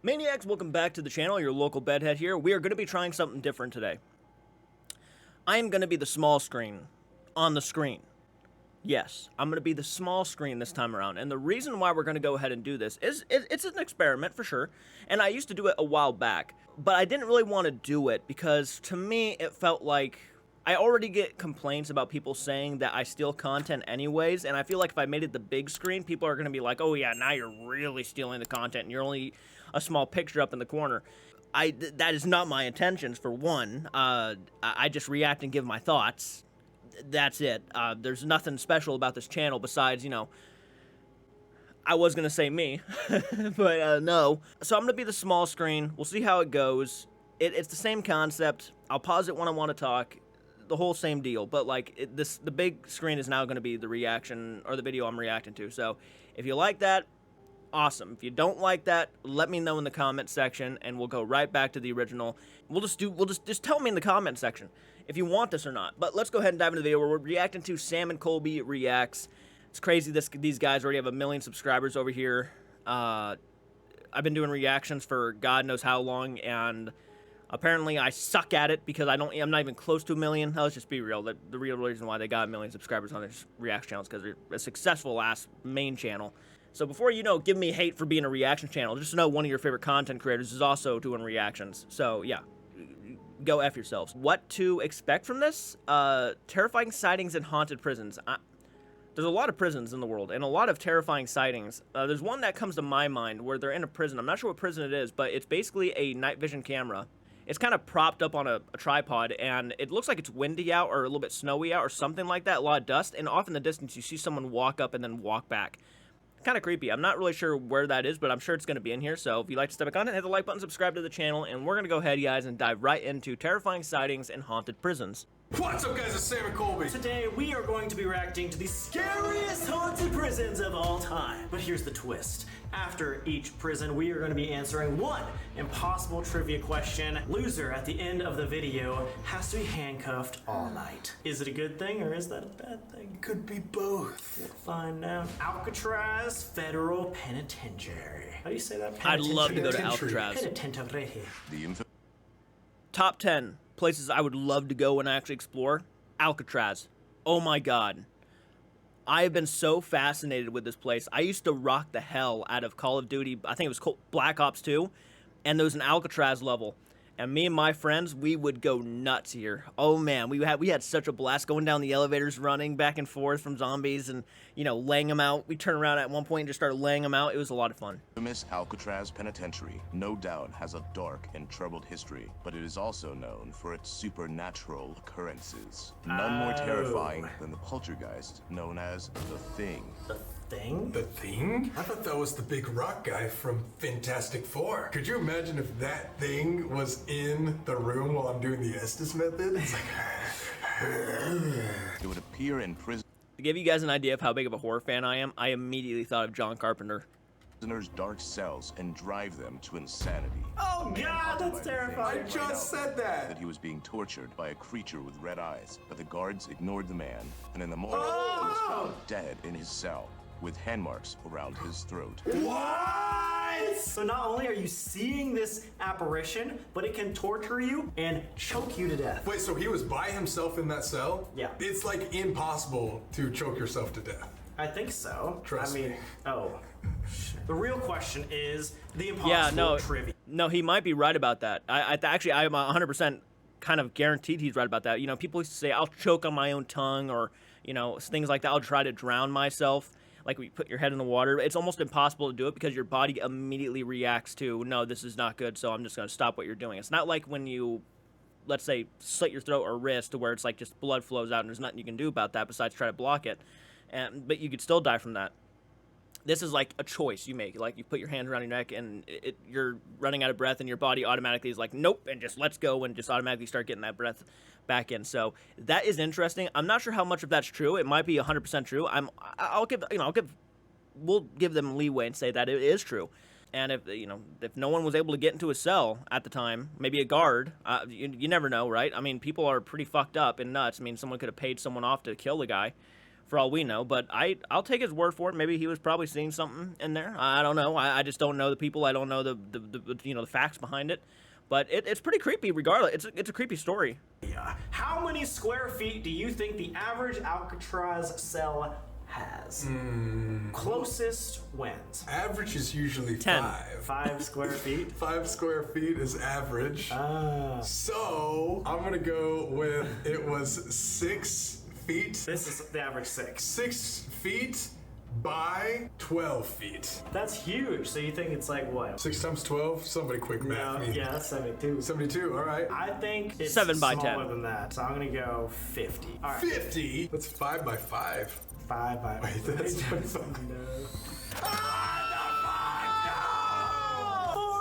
Maniacs, welcome back to the channel. Your local bedhead here. We are going to be trying something different today. I am going to be the small screen on the screen. Yes, I'm going to be the small screen this time around. And the reason why we're going to go ahead and do this is it's an experiment for sure. And I used to do it a while back, but I didn't really want to do it because to me it felt like I already get complaints about people saying that I steal content anyways, and I feel like if I made it the big screen, people are going to be like, oh yeah, now you're really stealing the content and you're only a small picture up in the corner. That is not my intentions, for one. I just react and give my thoughts. That's it. There's nothing special about this channel besides, you know, I was going to say me, but no. So I'm going to be the small screen. We'll see how it goes. It's the same concept. I'll pause it when I want to talk. The whole same deal, but like the big screen is now going to be the reaction or the video I'm reacting to. So if you like that, awesome. If you don't like that, let me know in the comment section and we'll go right back to the original. We'll just tell me in the comment section if you want this or not. But let's go ahead and dive into the video where we're reacting to Sam and Colby Reacts. It's crazy these guys already have 1 million subscribers over here. I've been doing reactions for God knows how long, and apparently I suck at it because I'm not even close to 1 million. Let's just be real. The real reason why they got 1 million subscribers on their reaction channels because they're a successful ass main channel. So before you know, give me hate for being a reaction channel, just know one of your favorite content creators is also doing reactions. So yeah, go F yourselves. What to expect from this? Terrifying sightings in haunted prisons. There's a lot of prisons in the world and a lot of terrifying sightings. There's one that comes to my mind where they're in a prison. I'm not sure what prison it is, but it's basically a night vision camera. It's kind of propped up on a tripod, and it looks like it's windy out or a little bit snowy out or something like that, a lot of dust, and off in the distance you see someone walk up and then walk back. Kind of creepy. I'm not really sure where that is, but I'm sure it's going to be in here. So if you like this type of content, hit the like button, subscribe to the channel, and we're going to go ahead, guys, and dive right into terrifying sightings in haunted prisons. What's up, guys? It's Sam and Colby. Today we are going to be reacting to the scariest haunted prisons of all time. But here's the twist. After each prison, we are going to be answering one impossible trivia question. Loser at the end of the video has to be handcuffed all night. Is it a good thing or is that a bad thing? Could be both. We'll find out. Alcatraz Federal Penitentiary. How do you say that? I'd love to go to Alcatraz. Penitentiary. Top 10 places I would love to go and actually explore. Alcatraz. Oh my god. I have been so fascinated with this place. I used to rock the hell out of Call of Duty. I think it was called Black Ops 2. And there was an Alcatraz level. And me and my friends, we would go nuts here. Oh man, we had such a blast going down the elevators, running back and forth from zombies and, you know, laying them out. We turned around at one point and just started laying them out. It was a lot of fun. Infamous Alcatraz Penitentiary no doubt has a dark and troubled history, but it is also known for its supernatural occurrences. None more terrifying than the poltergeist known as the Thing. The Thing? The Thing? I thought that was the big rock guy from Fantastic Four. Could you imagine if that thing was in the room while I'm doing the Estes method? It's like... It would appear in To give you guys an idea of how big of a horror fan I am, I immediately thought of John Carpenter. prisoners' dark cells and drive them to insanity. Oh god, that's terrifying. I just said That he was being tortured by a creature with red eyes, but the guards ignored the man, and in the morning, he was found dead in his cell, with hand marks around his throat. What? So not only are you seeing this apparition, but it can torture you and choke you to death. Wait, so he was by himself in that cell? Yeah. It's like impossible to choke yourself to death. I think so. Trust me. Oh. The real question is the impossible trivia. No, he might be right about that. Actually, I'm 100% kind of guaranteed he's right about that. You know, people used to say, I'll choke on my own tongue, or, you know, things like that. I'll try to drown myself. Like when you put your head in the water, it's almost impossible to do it because your body immediately reacts to, no, this is not good, so I'm just going to stop what you're doing. It's not like when you, let's say, slit your throat or wrist to where it's like just blood flows out and there's nothing you can do about that besides try to block it. But you could still die from that. This is like a choice you make. Like you put your hands around your neck and you're running out of breath and your body automatically is like, nope, and just let's go and just automatically start getting that breath back in. So that is interesting. I'm not sure how much of that's true. It might be 100% true. We'll give them leeway and say that it is true. And if no one was able to get into a cell at the time, maybe a guard, you never know, right? I mean, people are pretty fucked up and nuts. I mean, someone could have paid someone off to kill the guy for all we know. But I'll take his word for it. Maybe he was probably seeing something in there. I don't know. I just don't know the people. I don't know the the facts behind it. But it's pretty creepy regardless. It's a creepy story. Yeah. How many square feet do you think the average Alcatraz cell has? Closest wins. Average is usually 10. 5. 5 square feet? 5 square feet is average. So I'm gonna go with it was 6 feet. This is the average 6. 6 feet by 12 feet. That's huge. So you think it's like what? 6 times 12? Somebody quick math me. Yeah, that's 72. 72, all right. I think it's 7 by smaller 10. than that. So I'm gonna go 50. All right. 50? That's 5 by 5. 5 by. Wait, that's 45.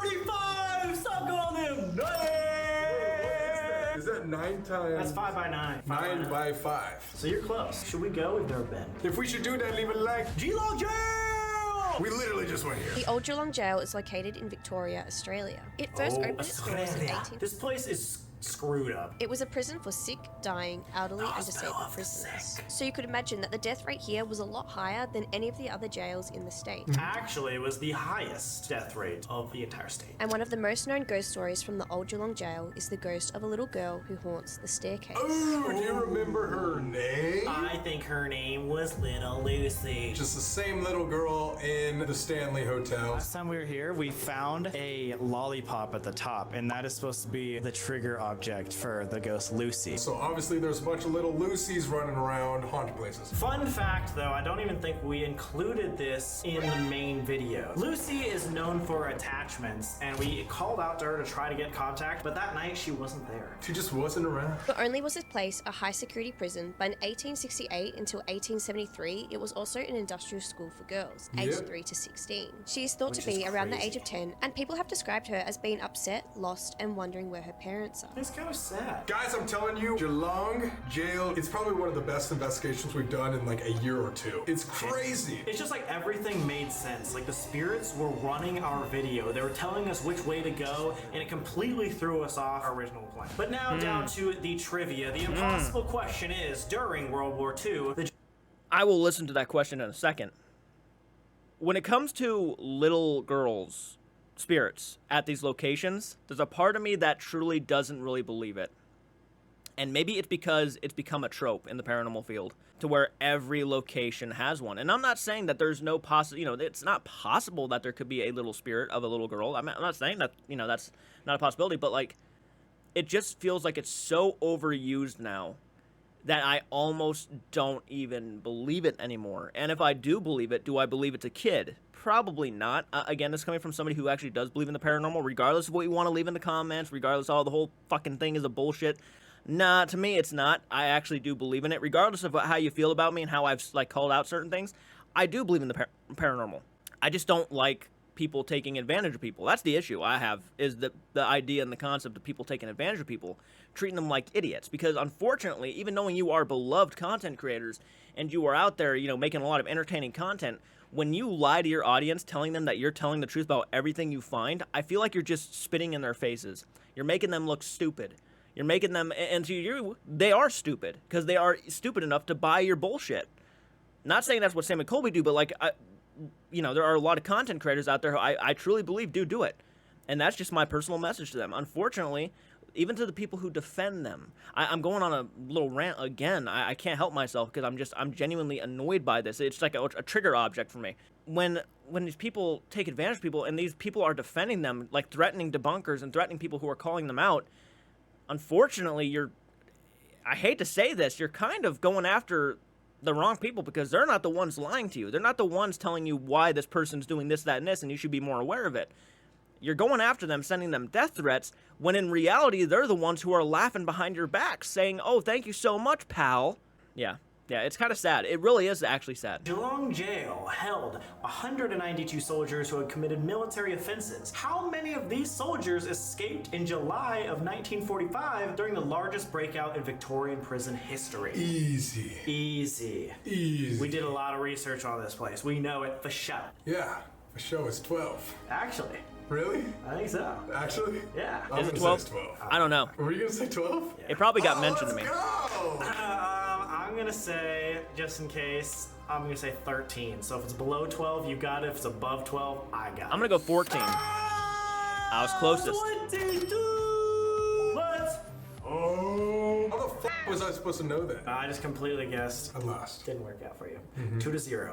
45! Stop calling him! No! Is that 9 times? That's 5 by 9. 9 by 5. So you're close. Should we go? We've never been. If we should do that, leave a like. Geelong Jail! We literally just went here. The Old Geelong Jail is located in Victoria, Australia. It first opened its doors in 18... This place is screwed up. It was a prison for sick, dying, elderly, and disabled prisoners. So you could imagine that the death rate here was a lot higher than any of the other jails in the state. Actually, it was the highest death rate of the entire state. And one of the most known ghost stories from the Old Geelong Jail is the ghost of a little girl who haunts the staircase. Ooh, do you remember her name? I think her name was Little Lucy. Just the same little girl in the Stanley Hotel. Last time we were here, we found a lollipop at the top, and that is supposed to be the trigger object for the ghost Lucy. So obviously there's a bunch of little Lucys running around haunted places. Fun fact though, I don't even think we included this in the main video. Lucy is known for attachments, and we called out to her to try to get contact, but that night she wasn't there. She just wasn't around. Not only was this place a high security prison, but in 1868 until 1873, it was also an industrial school for girls, aged 3 to 16. She is thought to be around the age of 10, and people have described her as being upset, lost, and wondering where her parents are. It's kind of sad. Guys, I'm telling you, Geelong Jail, it's probably one of the best investigations we've done in like a year or two. It's crazy. It's just like everything made sense. Like the spirits were running our video. They were telling us which way to go, and it completely threw us off our original plan. But now down to the trivia. The impossible question is, during World War II, I will listen to that question in a second. When it comes to little girls' spirits at these locations, there's a part of me that truly doesn't really believe it. And maybe it's because it's become a trope in the paranormal field to where every location has one. And I'm not saying that there's no it's not possible that there could be a little spirit of a little girl. I'm not saying that, that's not a possibility, but like, it just feels like it's so overused now that I almost don't even believe it anymore. And if I do believe it, do I believe it's a kid? Probably not. Again, this is coming from somebody who actually does believe in the paranormal, regardless of what you want to leave in the comments, regardless of the whole fucking thing is a bullshit. Nah, to me, it's not. I actually do believe in it, regardless of how you feel about me and how I've called out certain things. I do believe in the paranormal. I just don't like people taking advantage of people. That's the issue I have, is the idea and the concept of people taking advantage of people, treating them like idiots. Because unfortunately, even knowing you are beloved content creators and you are out there, making a lot of entertaining content, when you lie to your audience, telling them that you're telling the truth about everything you find, I feel like you're just spitting in their faces. You're making them look stupid. You're making them, and to you, they are stupid, because they are stupid enough to buy your bullshit. Not saying that's what Sam and Colby do, but there are a lot of content creators out there who I truly believe do it. And that's just my personal message to them. Unfortunately, even to the people who defend them, I'm going on a little rant again. I can't help myself because I'm genuinely annoyed by this. It's like a trigger object for me. When these people take advantage of people and these people are defending them, like threatening debunkers and threatening people who are calling them out, unfortunately, I hate to say this, you're kind of going after the wrong people, because they're not the ones lying to you. They're not the ones telling you why this person's doing this, that, and this, and you should be more aware of it. You're going after them, sending them death threats, when in reality, they're the ones who are laughing behind your back, saying, "Oh, thank you so much, pal." Yeah, it's kind of sad. It really is actually sad. Geelong Jail held 192 soldiers who had committed military offenses. How many of these soldiers escaped in July of 1945 during the largest breakout in Victorian prison history? Easy. We did a lot of research on this place. We know it for sure. Yeah, for sure it's 12. Actually. Really? I think so. Actually? Yeah. Is it 12? I don't know. Were you gonna say 12? It probably got mentioned to me. Let's go! I'm gonna say, just in case, I'm gonna say 13. So if it's below 12, you got it. If it's above 12, I got it. I'm gonna go 14. I was closest. 22! Let's... Oh. How the fuck was I supposed to know that? I just completely guessed. I lost. Didn't work out for you. 2-0.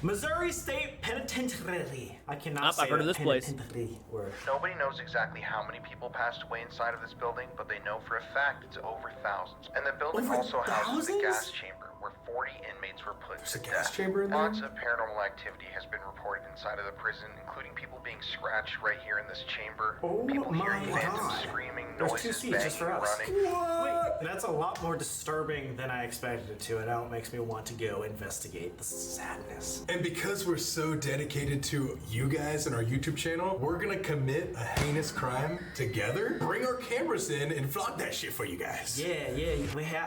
Missouri State Penitentiary. I cannot say I've heard of this place. penitentiary word. Nobody knows exactly how many people passed away inside of this building, but they know for a fact it's over thousands. And the building Over also houses a thousands? gas chamber where 40 inmates were put There's to a gas death. chamber in there? Lots of paranormal activity has been reported inside of the prison, including people being scratched right here in this chamber, Oh people hearing my phantom God. screaming, There's 2 noises, seats just for banging, us. running. Wait, that's a lot more disturbing than I expected it to, and now it makes me want to go investigate the sadness. And because we're so dedicated to you guys and our YouTube channel, we're gonna commit a heinous crime together, bring our cameras in, and vlog that shit for you guys. Yeah.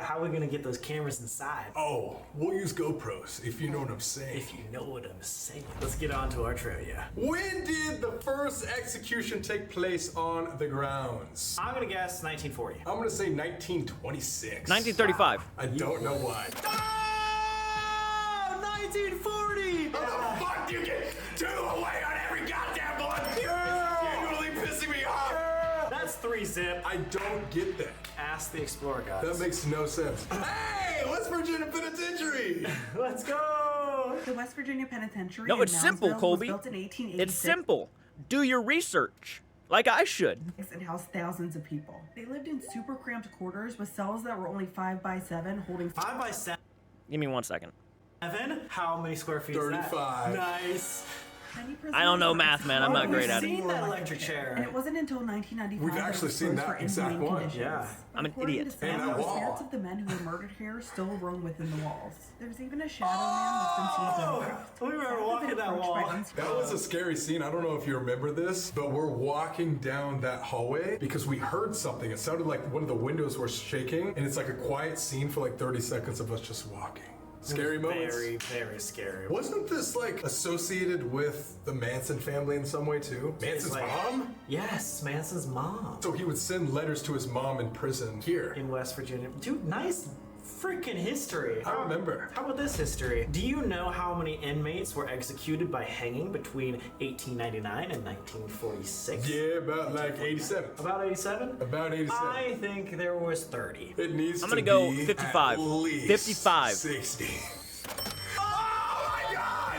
How are we gonna get those cameras inside? Oh, we'll use GoPros, if you know what I'm saying. If you know what I'm saying. Let's get on to our trivia. When did the first execution take place on the grounds? I'm gonna guess 1940. I'm gonna say 1926. 1935. I don't know why. Oh, 1940! How the fuck do you get 2 away on every goddamn one? It's genuinely pissing me off. That's 3-zip. I don't get that. Ask the Explorer gods. That makes no sense. Hey, West Virginia Penitentiary! Let's go! The West Virginia Penitentiary No, in it's simple, Moundsville Colby. was built in 1886 It's simple. Do your research. Like I should. and housed thousands of people. They lived in super cramped quarters with cells that were only 5 by 7, holding 5 by 7. Give me 1 second. How many square feet 35. is that? Nice. many prisoners. I don't know were math, man. I'm not executed great at it. We've seen that for electric chair. And it wasn't until 1995 We've that it actually was seen closed that for exact inhumane one. conditions. Yeah. I'm an According idiot. to some, And that the wall. spirits of the men who were murdered here still roam within the walls. There's even a shadow man that's been seen photographed. We were After walking they that approached wall. by uns- That was a scary scene. I don't know if you remember this, but we're walking down that hallway because we heard something. It sounded like one of the windows were shaking, and it's like a quiet scene for like 30 seconds of us just walking. Scary moments. Very, very scary. Wasn't this like associated with the Manson family in some way too? Manson's like- mom? Yes, Manson's mom. So he would send letters to his mom in prison here. In West Virginia. Dude, nice freaking history. I remember. How about this history? Do you know how many inmates were executed by hanging between 1899 and 1946? Yeah, about like 87. About 87? About 87. I think there was 30. It needs I'm to gonna go be 55. at least 55. 60. Oh my god!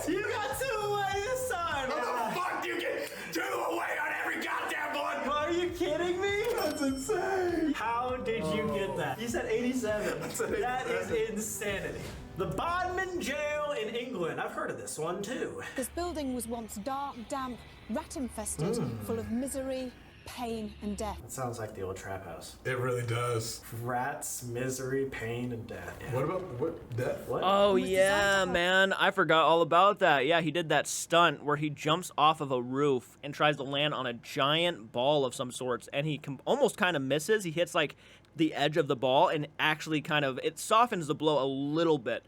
2 away! You got 2 away this time! How the fuck do you get 2 away on every goddamn one? Are you kidding me? That's insane! How did you get that? You said 87. said That 87. is insanity. The Bodmin Jail in England. I've heard of this one too. This building was once dark, damp, rat-infested, full of misery, pain and death. It sounds like the old trap house. It really does. Rats, misery, pain, and death. Yeah. What about what death? What? Oh was yeah, designed to man. I forgot all about that. Yeah, he did that stunt where he jumps off of a roof and tries to land on a giant ball of some sorts, and he almost kind of misses. He hits like the edge of the ball and actually kind of it softens the blow a little bit,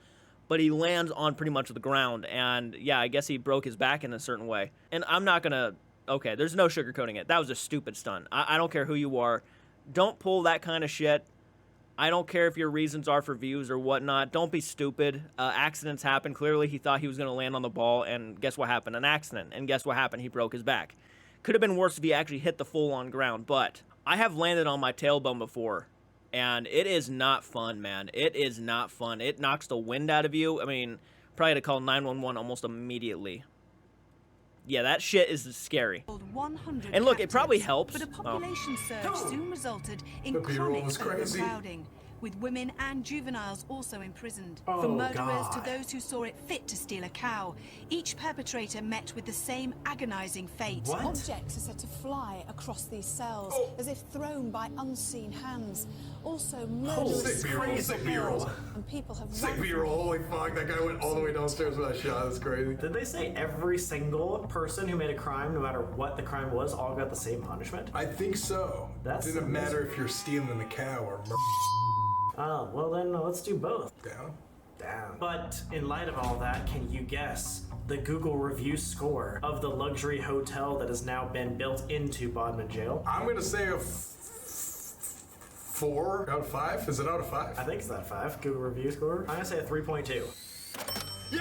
but he lands on pretty much the ground. And yeah, I guess he broke his back in a certain way. And I'm not gonna. Okay, there's no sugarcoating it. That was a stupid stunt. I don't care who you are. Don't pull that kind of shit. I don't care if your reasons are for views or whatnot. Don't be stupid. Accidents happen. Clearly, he thought he was going to land on the ball, and guess what happened? An accident. And guess what happened? He broke his back. Could have been worse if he actually hit the full-on ground, but I have landed on my tailbone before, and it is not fun, man. It is not fun. It knocks the wind out of you. I mean, probably had to call 911 almost immediately. Yeah, that shit is scary. 100 And look, it probably captives, helps. But a population surge soon resulted in The B-roll chronic was crazy. overcrowding, with women and juveniles also imprisoned. Oh, From murderers God. to those who saw it fit to steal a cow, each perpetrator met with the same agonizing fate. What? Objects are said to fly across these cells, as if thrown by unseen hands. Also, murderous Sick B-roll, screams sick are B-roll. heard, and people have Sick run B-roll, holy fuck, that guy went all the way downstairs with that shot, that's crazy. Did they say every single person who made a crime, no matter what the crime was, all got the same punishment? I think so. That's Didn't matter if you're stealing a cow or Oh, well then let's do both. down. Down. But in light of all that, can you guess the Google review score of the luxury hotel that has now been built into Bodmin Jail? I'm gonna say a 4 out of 5? Is it out of 5? I think it's out of 5. Google review score. I'm gonna say a 3.2. Yeah!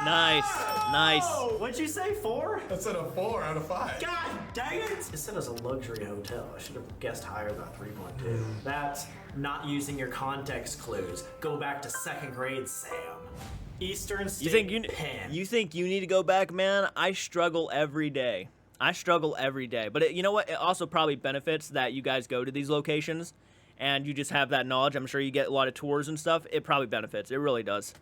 Nice. Nice. Oh, what'd you say, 4? I said a 4 out of 5. God dang it! It said it was a luxury hotel. I should have guessed higher than 3.2. That's not using your context clues. Go back to 2nd grade, Sam. Eastern State Penn. You think you need to go back, man? I struggle every day. But you know what? It also probably benefits that you guys go to these locations and you just have that knowledge. I'm sure you get a lot of tours and stuff. It probably benefits. It really does.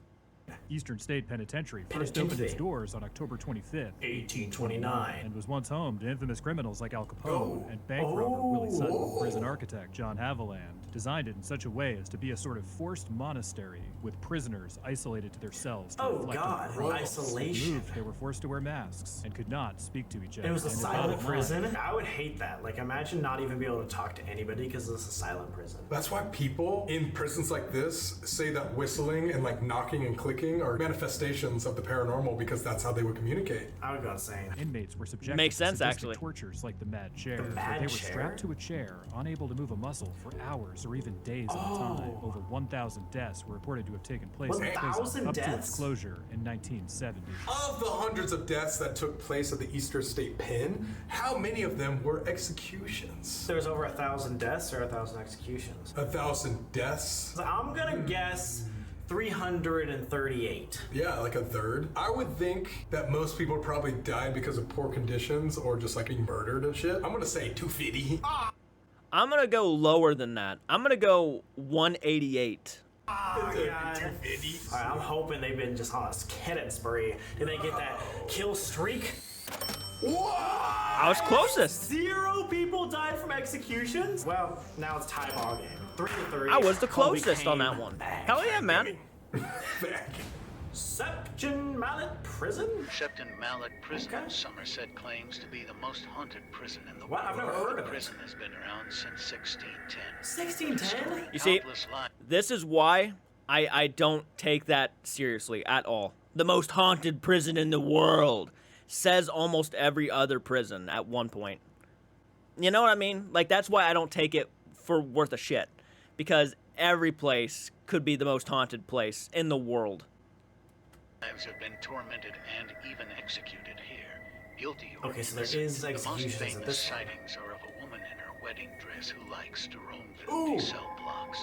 Eastern State Penitentiary first opened its doors on October 25th, 1829, and was once home to infamous criminals like Al Capone and bank robber Willie Sutton. Prison architect John Haviland designed it in such a way as to be a sort of forced monastery with prisoners isolated to their cells to reflect on the crimes. Isolation. Moved, they were forced to wear masks and could not speak to each other. It was a And silent bottom prison. line, I would hate that. Like, imagine not even being able to talk to anybody because it's a silent prison. That's why people in prisons like this say that whistling and like knocking and clicking are manifestations of the paranormal because that's how they would communicate. I would go insane. Inmates were subjected Makes to sense, sadistic actually. tortures like the mad chair, The where mad they were chair? strapped to a chair, unable to move a muscle for hours or even days at a time. Over 1,000 deaths were reported to have taken place in the 1,000 prison up to deaths? its closure in 1970. Of the hundreds of deaths that took place at the Eastern State Pen, how many of them were executions? There's over 1,000 deaths or 1,000 executions. 1,000 deaths? So I'm gonna guess 338. Yeah, like a third. I would think that most people probably died because of poor conditions or just like being murdered and shit. I'm gonna say 250. I'm going to go lower than that. I'm going to go 188. Oh, God. Alright, I'm hoping they've been just on a killing spree. Did they get that kill streak? I was closest. 0 people died from executions? Well, now it's tie ball game. 3-3. I was the Colby closest on came that one. back. Hell yeah, man. Septon Mallet Prison? Shepton Mallet Prison in Somerset claims to be the most haunted prison in the What? I've never heard of The it. prison has been around since 1610. 1610? You see, Countless lives. this is why I don't take that seriously at all. The most haunted prison in the world says almost every other prison at one point. You know what I mean? Like, that's why I don't take it for worth a shit. Because every place could be the most haunted place in the world. Lives have been tormented and even executed here. Guilty or Okay, so there innocent. is The most executions at famous this one. sightings are of a woman in her wedding dress who likes to roam filthy cell blocks.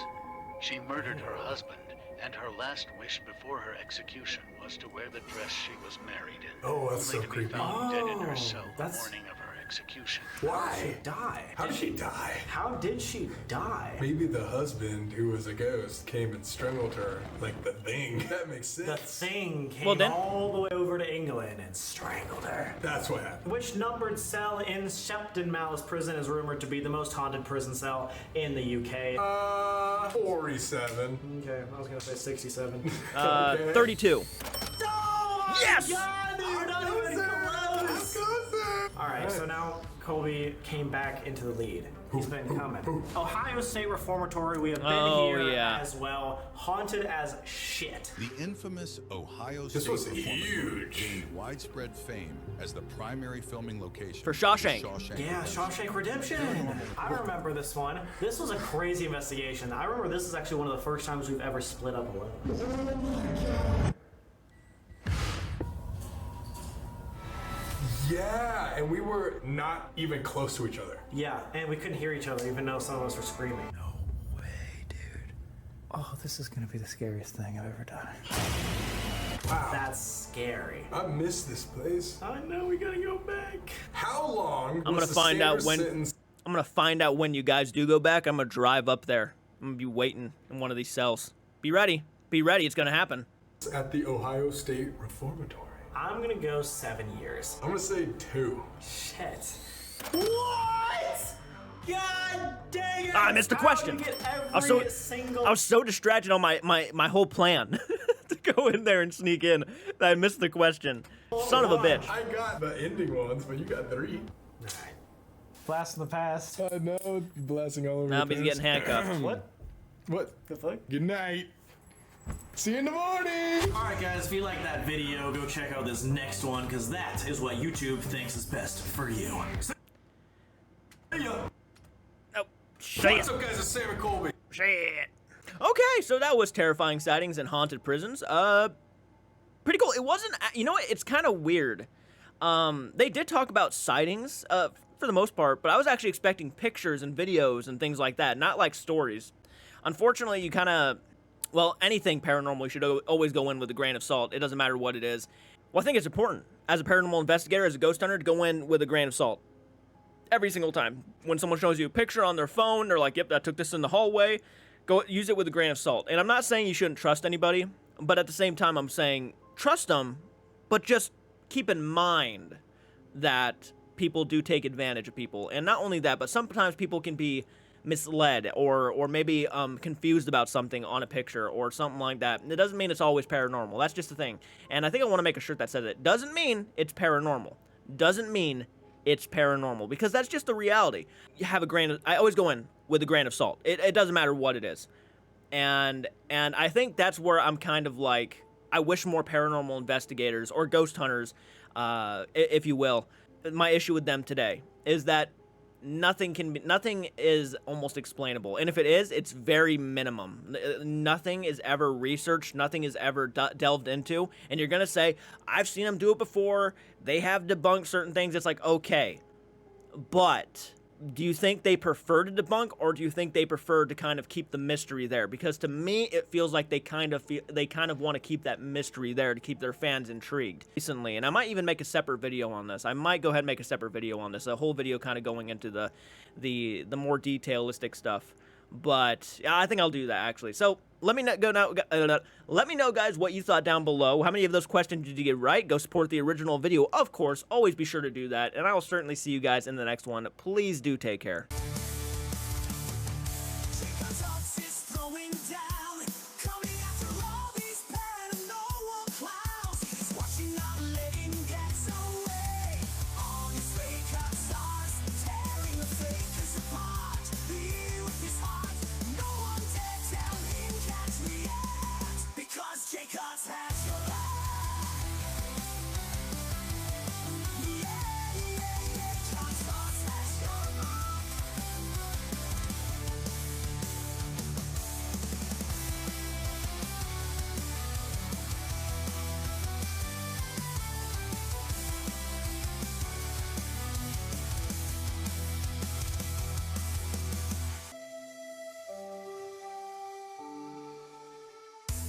She murdered her husband, and her last wish before her execution was to wear the dress she was married in. Oh, that's only so to be creepy. found dead in her cell the that's- morning of her execution. Why? Die. How did she die? How did she die? Maybe the husband, who was a ghost, came and strangled her like the Thing. That makes sense. The Thing came Well, then- all the way over to England and strangled her. That's what happened. Which numbered cell in Shepton Mallet Prison is rumored to be the most haunted prison cell in the UK? 47. Okay, I was gonna say 67. 32. Oh my Yes! God, dude, we're not even close. Alright, so now Colby came back into the lead. He's been coming. Ohio State Reformatory, we have been here as well. Haunted as shit. The infamous Ohio This State was Reformatory huge. gained widespread fame as the primary filming location For Shawshank. Yeah, Shawshank Redemption. I remember this one. This was a crazy investigation. I remember this is actually one of the first times we've ever split up alone. Yeah, and we were not even close to each other. Yeah, and we couldn't hear each other even though some of us were screaming. No way, dude. Oh, this is gonna be the scariest thing I've ever done. Wow. That's scary. I miss this place. I know, we gotta go back. How long I'm was gonna the find out standard when. sentence I'm gonna find out when you guys do go back. I'm gonna drive up there. I'm gonna be waiting in one of these cells. Be ready. Be ready. It's gonna happen. at the Ohio State Reformatory? I'm gonna go 7 years. I'm gonna say 2. Shit. What? God dang it! I missed the question. I was so distracted on my whole plan to go in there and sneak in that I missed the question. Son of a bitch. I got the ending ones, but you got 3. Alright. Blast from the past. I know, blasting all over Now the he's place. getting handcuffed. What? What? The fuck? Good night. See you in the morning. Alright guys, if you like that video, go check out this next one, because that is what YouTube thinks is best for you. See ya! Oh, Shit. What's up, guys? It's Sam and Colby. Shit. Okay, so that was terrifying sightings and haunted prisons. Pretty cool. It wasn't, you know what? It's kind of weird. They did talk about sightings, for the most part, but I was actually expecting pictures and videos and things like that, not like stories. Unfortunately, you kind of, well, anything paranormal, you should always go in with a grain of salt. It doesn't matter what it is. Well, I think it's important, as a paranormal investigator, as a ghost hunter, to go in with a grain of salt. Every single time. When someone shows you a picture on their phone, they're like, yep, I took this in the hallway. Go use it with a grain of salt. And I'm not saying you shouldn't trust anybody, but at the same time, I'm saying trust them, but just keep in mind that people do take advantage of people. And not only that, but sometimes people can be misled or maybe confused about something on a picture or something like that. And it doesn't mean it's always paranormal. That's just the thing. And I think I want to make a shirt that says it. Doesn't mean it's paranormal. Doesn't mean it's paranormal, because that's just the reality. You have a grain of, I always go in with a grain of salt. It doesn't matter what it is. And I think that's where I'm kind of like, I wish more paranormal investigators or ghost hunters, if you will, my issue with them today is that nothing is almost explainable. And if it is, it's very minimum. Nothing is ever researched. Nothing is ever delved into. And you're going to say, I've seen them do it before. They have debunked certain things. It's like, okay, but do you think they prefer to debunk, or do you think they prefer to kind of keep the mystery there? Because to me, it feels like they kind of want to keep that mystery there to keep their fans intrigued. Recently, and I might even make a separate video on this. I might go ahead and make a separate video on this, a whole video kind of going into the more detailistic stuff. But yeah, I think I'll do that actually. So let me know, guys, what you thought down below. How many of those questions did you get right? Go support the original video, of course. Always be sure to do that, and I will certainly see you guys in the next one. Please do take care.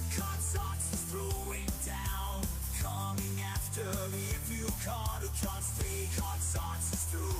JCARTSARTS is throwing down, coming after me if you can't stay. JCARTSARTS is throwing